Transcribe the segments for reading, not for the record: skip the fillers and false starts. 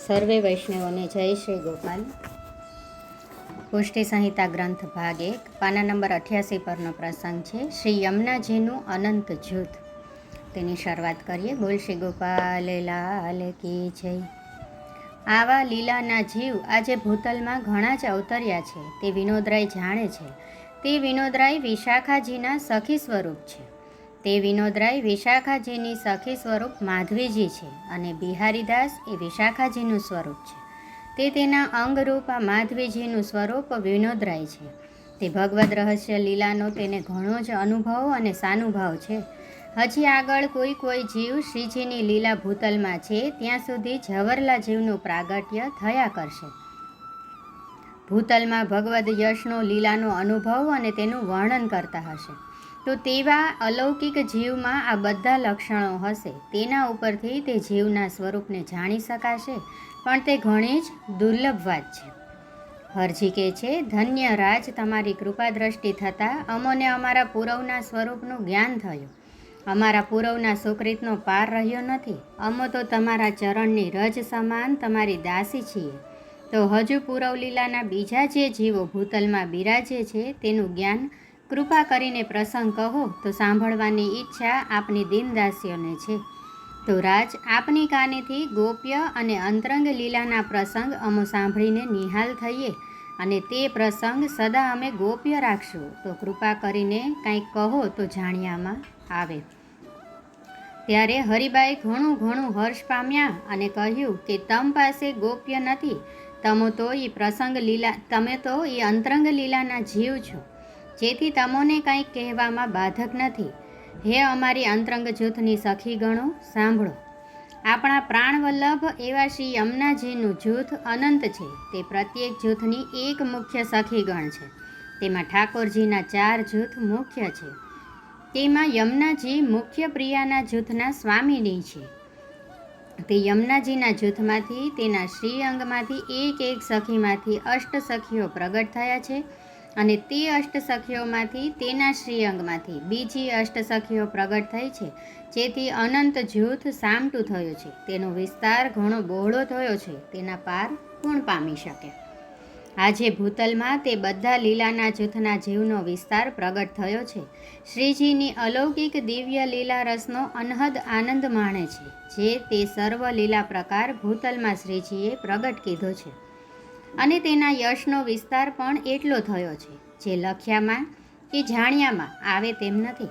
સર્વે વૈષ્ણવોને જય શ્રી ગોપાલ. પુષ્ટિ સંહિતા ગ્રંથ ભાગ 1 પાના નંબર 88 પરનો પ્રસંગ છે શ્રી યમુનાજીનું અનંત જૂથ. તેની શરૂઆત કરીએ. બોલ શ્રી ગોપાલ લાલ કી જય. આવા લીલાના જીવ આજે ભૂતલમાં ઘણા જ અવતર્યા છે તે વિનોદરાય જાણે છે. તે વિનોદરાય વિશાખાજીના સખી સ્વરૂપ છે. તે વિનોદરાય વિશાખાજીની સખી સ્વરૂપ માધવીજી છે અને બિહારીદાસ એ વિશાખાજીનું સ્વરૂપ છે. તે તેના અંગરૂપ આ માધવીજીનું સ્વરૂપ વિનોદરાય છે. તે ભગવદ્ રહસ્ય લીલાનો તેને ઘણો જ અનુભવ અને સાનુભાવ છે. હજી આગળ કોઈ જીવ શ્રીજીની લીલા ભૂતલમાં છે ત્યાં સુધી ઝવરલા જીવનું પ્રાગટ્ય થયા કરશે. ભૂતલમાં ભગવદ્ યશનો લીલાનો અનુભવ અને તેનું વર્ણન કરતા હશે તો તેવા અલૌકિક જીવમાં આ બધા લક્ષણો હશે. તેના ઉપરથી તે જીવના સ્વરૂપને જાણી શકાશે, પણ તે ઘણી જ દુર્લભ વાત છે. હરજી કહે છે, ધન્ય રાજ, તમારી કૃપા દ્રષ્ટિ થતાં અમોને અમારા પૂરવના સ્વરૂપનું જ્ઞાન થયું. અમારા પૂરવના સુકૃતનો પાર રહ્યો નથી. અમો તો તમારા ચરણની રજ સમાન તમારી દાસી છીએ. તો હજુ પૂરવ લીલાના બીજા જે જીવો ભૂતલમાં બિરાજે છે તેનું જ્ઞાન કૃપા કરીને પ્રસંગ કહો તો સાંભળવાની ઈચ્છા આપની દીનદાસીઓને છે. તો રાજ, આપની કાનેથી ગોપ્ય અને અંતરંગ લીલાના પ્રસંગ અમો સાંભળીને નિહાલ થઈએ અને તે પ્રસંગ સદા અમે ગોપ્ય રાખશું. તો કૃપા કરીને કંઈક કહો તો જાણ્યામાં આવે. ત્યારે હરિબાઈ ઘણું હર્ષ પામ્યા અને કહ્યું કે તમ પાસે ગોપ્ય નથી. તમે તો એ અંતરંગ લીલાના જીવ છો, જેથી તમોને કંઈક કહેવામાં બાધક નથી. હે અમારી અંતરંગ જૂથની સખી ગણો, સાંભળો. આપણા પ્રાણવલ્લભ એવા શ્રી યમુનાજીનું જૂથ અનંત છે. તે પ્રત્યેક જૂથની એક મુખ્ય સખીગણ છે. તેમાં ઠાકોરજીના 4 જૂથ મુખ્ય છે. તેમાં યમુનાજી મુખ્ય પ્રિયાના જૂથના સ્વામીની છે. તે યમુનાજીના જૂથમાંથી તેના શ્રી અંગમાંથી એક સખીમાંથી અષ્ટ સખીઓ પ્રગટ થયા છે અને તે અષ્ટ સખીઓમાંથી તેના શ્રી અંગમાંથી બીજી અષ્ટ સખીઓ પ્રગટ થઈ છે, જેથી અનંત જૂથ સામટું થયું છે. તેનો વિસ્તાર ઘણો બહોળો થયો છે, તેના પાર કોણ પામી શકે. આજે ભૂતલમાં તે બધા લીલાના જૂથના જીવનો વિસ્તાર પ્રગટ થયો છે. શ્રીજીની અલૌકિક દિવ્ય લીલા રસનો અનહદ આનંદ માણે છે, જે તે સર્વ લીલા પ્રકાર ભૂતલમાં શ્રીજીએ પ્રગટ કીધો છે. અને તેના યશનો વિસ્તાર પણ એટલો થયો છે, જે લખ્યામાં કે જાણ્યામાં આવે તેમ નથી.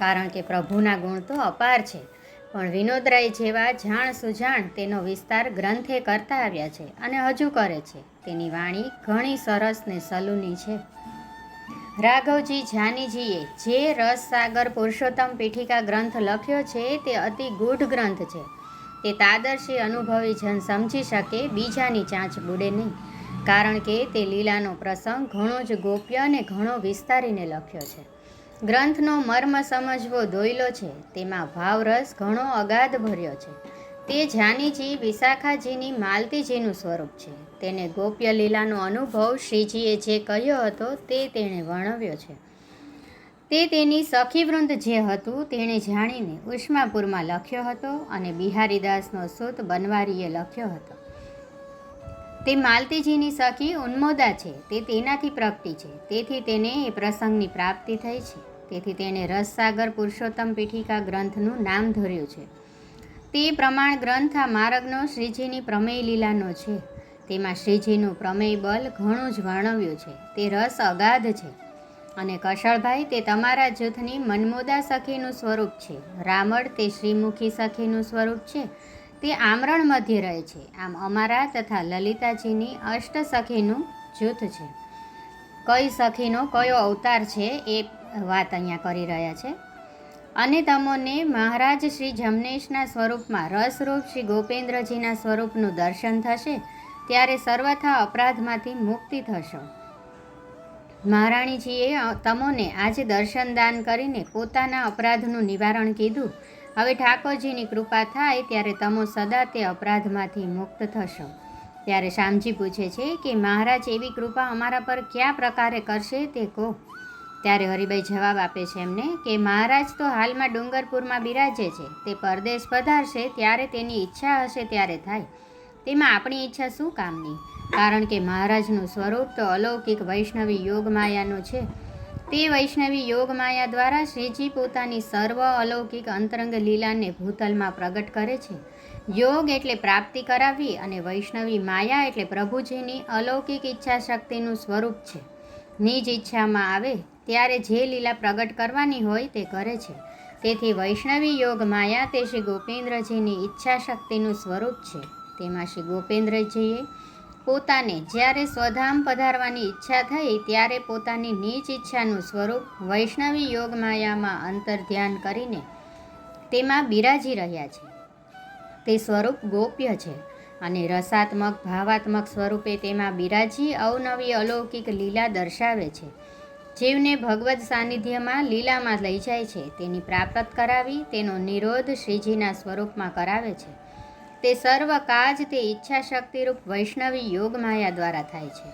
કારણ કે પ્રભુના ગુણ તો અપાર છે, પણ વિનોદરાય જેવા જાણ સુજાણ તેનો વિસ્તાર ગ્રંથે કરતા આવ્યા છે અને હજુ કરે છે. તેની વાણી ઘણી સરસ ને સલુની છે. રાઘવજી જાનીજીએ જે રસસાગર પુરુષોત્તમ પીઠિકા ગ્રંથ લખ્યો છે તે અતિ ગૂઢ ગ્રંથ છે. તે તાદર્શી અનુભવી જન સમજી શકે, બીજાની ચાંચ બુડે નહીં. કારણ કે તે લીલાનો પ્રસંગ ઘણો જ ગોપ્ય અને ઘણો વિસ્તારીને લખ્યો છે. ગ્રંથનો મર્મ સમજવો દોયલો છે. તેમાં ભાવરસ ઘણો અગાધ ભર્યો છે. તે જાનીજી વિશાખાજીની માલતીજીનું સ્વરૂપ છે. તેને ગોપ્ય લીલાનો અનુભવ શ્રીજીએ જે કહ્યો હતો તે તેણે વર્ણવ્યો છે. તે તેની સખીવૃંદ જે હતું તેણે જાણીને ઉષ્માપુરમાં લખ્યો હતો અને બિહારીદાસનો સૂત બનવારીએ લખ્યો હતો. તે માલતીજીની સખી ઉન્મોદા છે. તે તેનાથી પ્રગટી છે, તેથી તેને એ પ્રસંગની પ્રાપ્તિ થઈ છે. તેથી તેણે રસસાગર પુરુષોત્તમ પીઠિકા ગ્રંથનું નામ ધર્યું છે. તે પ્રમાણ ગ્રંથ આ માર્ગનો શ્રીજીની પ્રમેય લીલાનો છે. તેમાં શ્રીજીનું પ્રમેય બલ ઘણું જ વર્ણવ્યું છે. તે રસ અગાધ છે. અને કશળભાઈ, તે તમારા જૂથની મનમોદા સખીનું સ્વરૂપ છે. રામડ તે શ્રીમુખી સખીનું સ્વરૂપ છે. તે આમરણ મધ્ય રહે છે. આમ અમારા તથા લલિતાજીની અષ્ટ સખીનું જૂથ છે. કઈ સખીનો કયો અવતાર છે એ વાત અહીંયા કરી રહ્યા છે. અને તમોને મહારાજ શ્રી જમનેશના સ્વરૂપમાં રસરૂપ શ્રી ગોપેન્દ્રજીના સ્વરૂપનું દર્શન થશે, ત્યારે સર્વથા અપરાધમાંથી મુક્તિ થશો. મહારાણીજીએ તમોને આજે દર્શન દાન કરીને પોતાના અપરાધનું નિવારણ કીધું. હવે ઠાકોરજીની કૃપા થાય ત્યારે તમો સદા તે અપરાધમાંથી મુક્ત થશો. ત્યારે શ્યામજી પૂછે છે કે મહારાજ એવી કૃપા અમારા પર કયા પ્રકારે કરશે તે કહો. ત્યારે હરિભાઈ જવાબ આપે છે એમને કે મહારાજ તો હાલમાં ડુંગરપુરમાં બિરાજે છે. તે પરદેશ પધારશે ત્યારે તેની ઈચ્છા હશે ત્યારે થાય. તેમાં આપણી ઈચ્છા શું કામની? કારણ કે મહારાજનું સ્વરૂપ તો અલૌકિક વૈષ્ણવી યોગમાયાનું છે. તે વૈષ્ણવી યોગમાયા દ્વારા શ્રીજી પોતાની સર્વ અલૌકિક અંતરંગ લીલાને ભૂતલમાં પ્રગટ કરે છે. યોગ એટલે પ્રાપ્તિ કરાવવી અને વૈષ્ણવી માયા એટલે પ્રભુજીની અલૌકિક ઈચ્છા શક્તિનું સ્વરૂપ છે. નિજ ઈચ્છામાં આવે ત્યારે જે લીલા પ્રગટ કરવાની હોય તે કરે છે. તેથી વૈષ્ણવી યોગ માયા તે શ્રી ગોપેન્દ્રજીની ઈચ્છા શક્તિનું સ્વરૂપ છે. તેમાં શ્રી ગોપેન્દ્રજીએ પોતાને જ્યારે સ્વધામ પધારવાની ઈચ્છા થઈ ત્યારે પોતાની નીચ ઈચ્છાનું સ્વરૂપ વૈષ્ણવી યોગ માયામાં અંતર્ધ્યાન કરીને તેમાં બિરાજી રહ્યા છે. તે સ્વરૂપ ગોપ્ય છે અને રસાત્મક ભાવાત્મક સ્વરૂપે તેમાં બિરાજી અવનવી અલૌકિક લીલા દર્શાવે છે. જીવને ભગવદ્ સાનિધ્યમાં લીલામાં લઈ જાય છે. તેની પ્રાપ્ત કરાવી તેનો નિરોધ શ્રીજીના સ્વરૂપમાં કરાવે છે. તે સર્વ કાજ તે ઈચ્છા શક્તિરૂપ વૈષ્ણવી યોગ માયા દ્વારા થાય છે.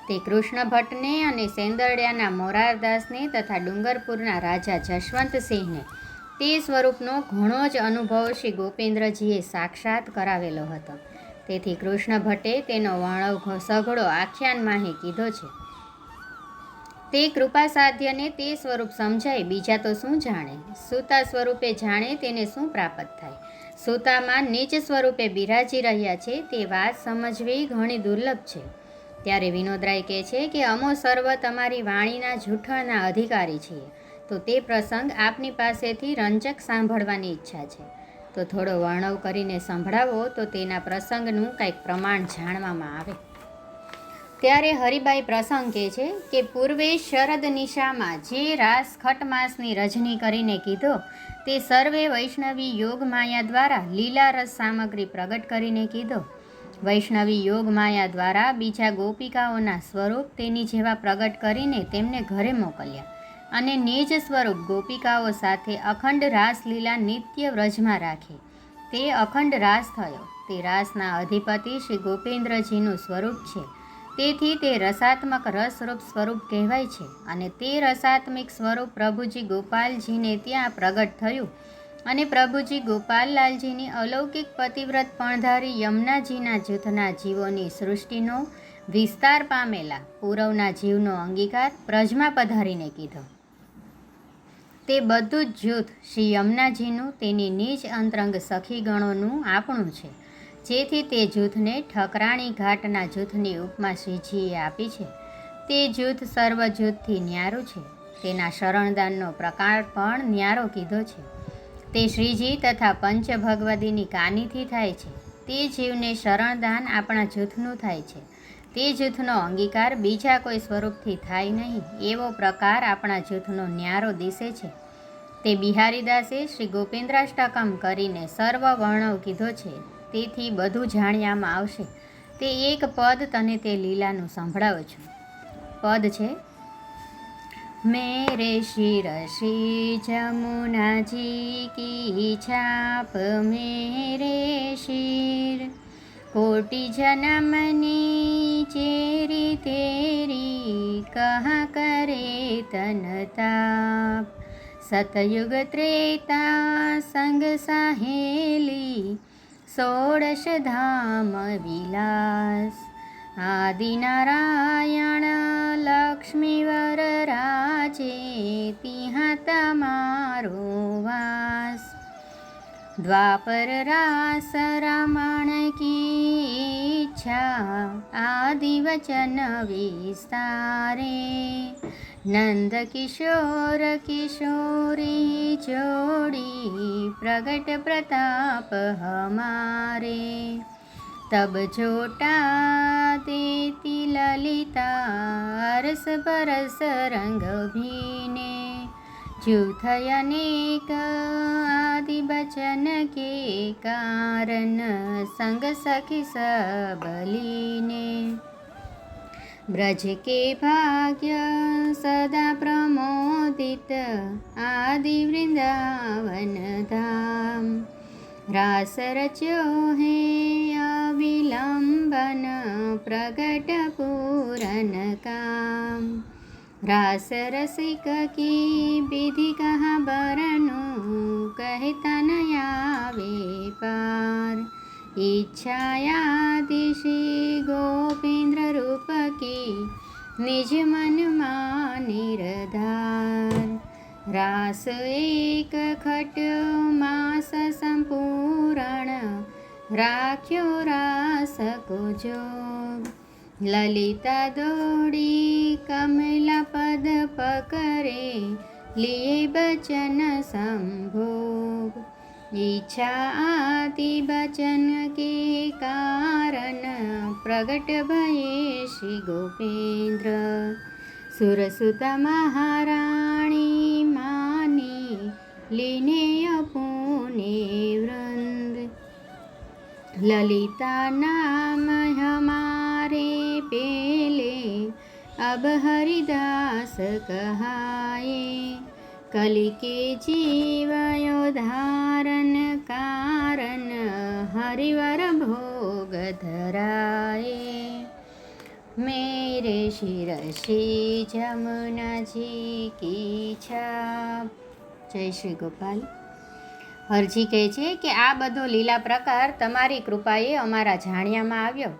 તે કૃષ્ણ ભટ્ટને અને સેંદરડિયાના મોરારદાસને તથા ડુંગરપુરના રાજા જશવંતસિંહને તે સ્વરૂપનો ઘણો જ અનુભવ શ્રી ગોપેન્દ્રજીએ સાક્ષાત કરાવેલો હતો. તેથી કૃષ્ણ ભટ્ટે તેનો વર્ણવ સઘળો આખ્યાનમાં કીધો છે. તે કૃપા સાધ્યને તે સ્વરૂપ સમજાય, બીજા તો શું જાણે? સૂતા સ્વરૂપે જાણે તેને શું પ્રાપ્ત થાય? સૂતામાં નીચ સ્વરૂપે બિરાજી રહ્યા છે તે વાત સમજવી ઘણી દુર્લભ છે. ત્યારે વિનોદરાય કહે છે કે અમો સર્વ તમારી વાણીના જૂઠણના અધિકારી છીએ, તો તે પ્રસંગ આપની પાસેથી રંજક સાંભળવાની ઈચ્છા છે. તો થોડો વર્ણવ કરીને સંભળાવો તો તેના પ્રસંગનું કંઈક પ્રમાણ જાણવામાં આવે. ત્યારે હરિબાઈ પ્રસંગ કહે છે કે પૂર્વે શરદ નિશામાં જે રાસ ખટમાસની રજની કરીને કીધો તે સર્વે વૈષ્ણવી યોગ માયા દ્વારા લીલા રસ સામગ્રી પ્રગટ કરીને કીધો. વૈષ્ણવી યોગ માયા દ્વારા બીજા ગોપિકાઓના સ્વરૂપ તેની જેવા પ્રગટ કરીને તેમને ઘરે મોકલ્યા અને નિજ સ્વરૂપ ગોપિકાઓ સાથે અખંડ રાસલીલા નિત્ય વ્રજમાં રાખી. તે અખંડ રાસ થયો. તે રાસના અધિપતિ શ્રી ગોપેન્દ્રજીનું સ્વરૂપ છે. તેથી તે રસાત્મક રસરૂપ સ્વરૂપ કહેવાય છે અને તે રસાત્મિક સ્વરૂપ પ્રભુજી ગોપાલજીને ત્યાં પ્રગટ થયું અને પ્રભુજી ગોપાલલાલજીની અલૌકિક પતિવ્રત પણધારી યમુનાજીના જૂથના જીવોની સૃષ્ટિનો વિસ્તાર પામેલા પૂરવના જીવનો અંગીકાર પ્રજમાં પધારીને કીધો. તે બધું જ જૂથ શ્રી યમુનાજીનું તેની નીચ અંતરંગ સખીગણોનું આપણું છે. જેથી તે જૂથને ઠકરાણી ઘાટના જૂથની ઉપમા શ્રીજીએ આપી છે. તે જૂથ સર્વ જૂથથી ન્યારું છે. તેના શરણદાનનો પ્રકાર પણ ન્યારો કીધો છે. તે શ્રીજી તથા પંચ ભગવદીની કાનીથી થાય છે. તે જીવને શરણદાન આપણા જૂથનું થાય છે. તે જૂથનો અંગીકાર બીજા કોઈ સ્વરૂપથી થાય નહીં એવો પ્રકાર આપણા જૂથનો ન્યારો દિશે છે. તે બિહારીદાસે શ્રી ગોપેન્દ્રાષ્ટકમ કરીને સર્વ વર્ણવ કીધો છે. તેથી બધું જાણ્યામાં આવશે. તે એક પદ તને તે લીલાનું સંભળાવું છું. પદ છે: મેરે શિર શ્રી જમુનાજી કી છાપ મેરે શિર કોટી જન્મની ચેરી તેરી કહા કરે તન તાપ સતયુગ ત્રેતા સંગ સાહેલી ષોડશ ધામ વિલાસ આદિનારાયણ લક્ષ્મીવર રાજે તિહા તમારો વાસ દ્વાપર રાસ રમણ કી ઈચ્છા આદિ વચન વિસ્તારે નંદ કિશોર કિશોરી જોડી પ્રગટ પ્રતાપ હમારે તબ જોટા દેતી લલિતા રસ બરસ રંગ ભીને જૂથ અનેક આદિ બચન કે કારણ સંગ સખી સબલીને ब्रज के भाग्य सदा प्रमोदित आदि वृंदावन धाम रास रच्यो है अविलंबन प्रगट पूरन काम रास रसिक की विधि कहाँ बरनु कहता न आवे पार इच्छायाति श्री गोपेन्द्र रूप की निज मन निर्धार रास एक खट मास संपूर्ण राख्यो रास को जोग ललिता दौड़ी कमला पद पकड़े लिए बचन संभोग इच्छा आति बचन के कारण प्रगट भये श्री गोपेन्द्र सुरसुत महाराणी मानी लीने अपुने वृंद ललिता नाम हमारे पेले अब हरिदास कहाए कलि के जीवयो धारण कारण हरिवर भोग धराए मेरे शिरसी जमुना जी की छाप। जय श्री गोपाल। હરજી કહે છે કે આ બધો લીલા પ્રકાર તમારી કૃપાએ અમારા જાણ્યામાં આવ્યો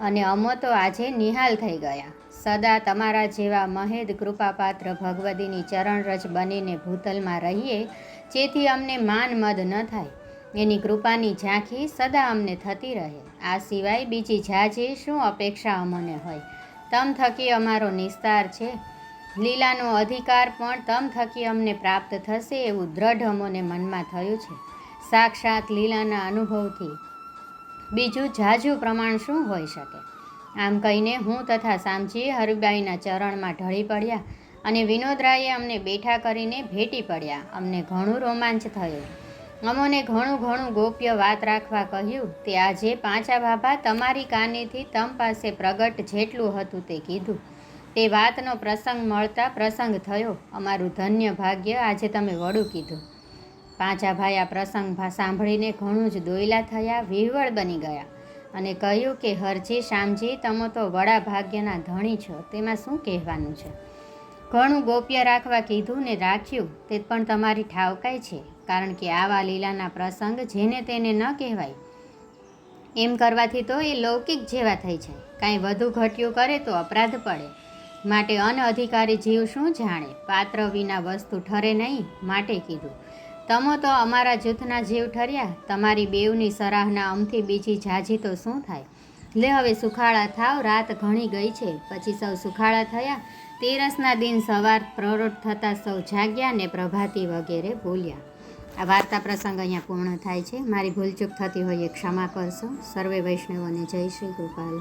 અને અમો તો આજે નિહાલ થઈ ગયા. સદા તમારા જેવા મહેદ કૃપાપાત્ર ભગવતીની ચરણરજ બનીને ભૂતલમાં રહીએ, જેથી અમને માન મદ ન થાય. એની કૃપાની ઝાંખી સદા અમને થતી રહે. આ સિવાય બીજી ઝાઝી શું અપેક્ષા અમને હોય? તમ થકી અમારો નિસ્તાર છે. લીલાનો અધિકાર પણ તમ થકી અમને પ્રાપ્ત થશે એવું દ્રઢ અમોને મનમાં થયું છે. સાક્ષાત લીલાના અનુભવથી બીજું ઝાઝું પ્રમાણ શું હોઈ શકે? આમ કહીને હું તથા સામજી હરિબાઈના ચરણમાં ઢળી પડ્યા અને વિનોદરાયે અમને બેઠા કરીને ભેટી પડ્યા. અમને ઘણું રોમાંચ થયો. અમોને ઘણું ગોપ્ય વાત રાખવા કહ્યું. તે આજે પાંચા બાબા તમારી કાનેથી તમ પાસે પ્રગટ જેટલું હતું તે કીધું. તે વાતનો પ્રસંગ મળતા પ્રસંગ થયો. અમારું ધન્ય ભાગ્ય આજે તમે વડું કીધું. પાંચાભાઈ આ પ્રસંગ સાંભળીને ઘણું જ દોયલા થયા, વિહવળ બની ગયા અને કહ્યું કે હરજી શામજી, તમે તો વડા ભાગ્યના ધણી છો, તેમાં શું કહેવાનું છે? ઘણું ગોપ્ય રાખવા કીધું ને રાખ્યું તે પણ તમારી ઠાવકાઈ છે. કારણ કે આવા લીલાના પ્રસંગ જેને તેને ન કહેવાય. એમ કરવાથી તો એ લૌકિક જેવા થઈ જાય. કાંઈ વધુ ઘટ્યું કરે તો અપરાધ પડે. માટે અનઅધિકારી જીવ શું જાણે? પાત્ર વિના વસ્તુ ઠરે નહીં, માટે કીધું. તમો તો અમારા જૂથના જીવ ઠર્યા. તમારી બેવની સરાહના અમથી બીજી ઝાઝી તો શું થાય? લે હવે સુખાળા થાવ, રાત ઘણી ગઈ છે. પછી સૌ સુખાળા થયા. તેરસના દિન સવાર પ્રરોઢ થતાં સૌ જાગ્યા ને પ્રભાતી વગેરે બોલ્યા. આ વાર્તા પ્રસંગ અહીંયા પૂર્ણ થાય છે. મારી ભૂલચૂક થતી હોય એ ક્ષમા કરશો. સર્વે વૈષ્ણવોને જય શ્રી ગોપાલ.